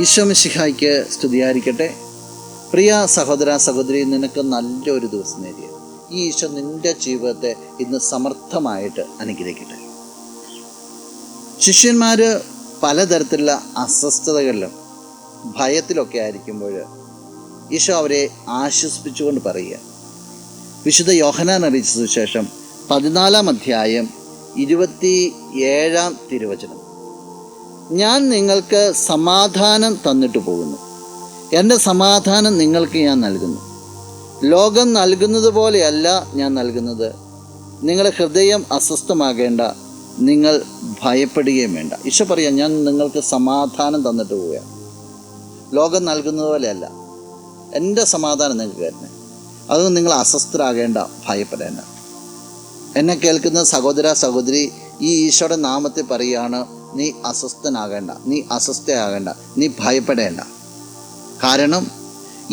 ഈശോ മിശിഹായ്ക്ക് സ്തുതിയായിരിക്കട്ടെ. പ്രിയ സഹോദര സഹോദരി, നിനക്ക് നല്ലൊരു ദിവസം നേരിയ ഈ ഈശോ നിൻ്റെ ജീവിതത്തെ ഇന്ന് സമർത്ഥമായിട്ട് അനുഗ്രഹിക്കട്ടെ. ശിഷ്യന്മാർ പലതരത്തിലുള്ള അസ്വസ്ഥതകളിലും ഭയത്തിലൊക്കെ ആയിരിക്കുമ്പോൾ ഈശോ അവരെ ആശ്വസിപ്പിച്ചുകൊണ്ട് പറയുക. വിശുദ്ധ യോഹന്നാൻ അറിയിച്ച സുവിശേഷം 14-ാം അധ്യായം 27-ാം തിരുവചനം: ഞാൻ നിങ്ങൾക്ക് സമാധാനം തന്നിട്ട് പോകുന്നു, എൻ്റെ സമാധാനം നിങ്ങൾക്ക് ഞാൻ നൽകുന്നു. ലോകം നൽകുന്നത് പോലെയല്ല ഞാൻ നൽകുന്നത്. നിങ്ങളുടെ ഹൃദയം അസ്വസ്ഥമാകേണ്ട, നിങ്ങൾ ഭയപ്പെടുകയും വേണ്ട. ഈശോ പറയാം, ഞാൻ നിങ്ങൾക്ക് സമാധാനം തന്നിട്ട് പോവുകയാണ്. ലോകം നൽകുന്നത് പോലെയല്ല, എൻ്റെ സമാധാനം നിങ്ങൾക്ക് തരുന്നത്. അതുകൊണ്ട് നിങ്ങൾ അസ്വസ്ഥരാകേണ്ട, ഭയപ്പെടേണ്ട. എന്നെ കേൾക്കുന്ന സഹോദര സഹോദരി, ഈ ഈശോയുടെ നാമത്തിൽ പറയുകയാണ്, നീ അസ്വസ്ഥനാകേണ്ട, നീ അസ്വസ്ഥയാകേണ്ട, നീ ഭയപ്പെടേണ്ട. കാരണം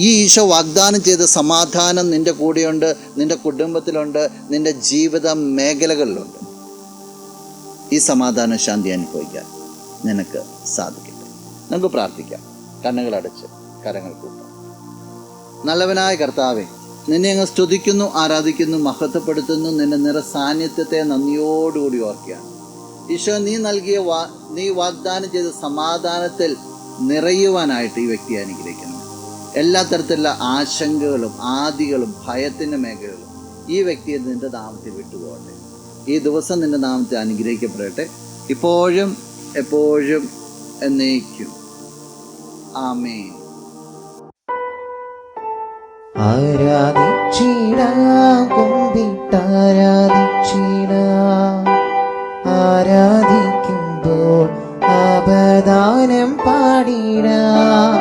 ഈ ഈശോ വാഗ്ദാനം ചെയ്ത സമാധാനം നിൻ്റെ കൂടെയുണ്ട്, നിൻ്റെ കുടുംബത്തിലുണ്ട്, നിൻ്റെ ജീവിത മേഖലകളിലുണ്ട്. ഈ സമാധാന ശാന്തി അനുഭവിക്കാൻ നിനക്ക് സാധിക്കട്ടെ. നമുക്ക് പ്രാർത്ഥിക്കാം. കണ്ണുകളടച്ച് കരങ്ങൾ കൂട്ടാം. നല്ലവനായ കർത്താവേ, നിന്നെ അങ്ങ് സ്തുതിക്കുന്നു, ആരാധിക്കുന്നു, മഹത്വപ്പെടുത്തുന്നു. നിന്റെ നിറ സാന്നിധ്യത്തെ നന്ദിയോടുകൂടി ഓർക്കുകയാണ്. ഈശോ, നീ വാഗ്ദാനം ചെയ്ത സമാധാനത്തിൽ നിറയുവാനായിട്ട് ഈ വ്യക്തിയെ അനുഗ്രഹിക്കുന്നു. എല്ലാ തരത്തിലുള്ള ആശങ്കകളും ആദികളും ഭയത്തിൻ്റെ മേഖലകളും ഈ വ്യക്തിയെ നിൻ്റെ നാമത്തിൽ വിട്ടുപോകട്ടെ. ഈ ദിവസം നിൻ്റെ നാമത്തിൽ അനുഗ്രഹിക്കപ്പെടട്ടെ, ഇപ്പോഴും എപ്പോഴും എന്നേക്കും. ആമേൻ. ആരാധിക്കുമ്പോൾ അപദാനം പാടിടാം.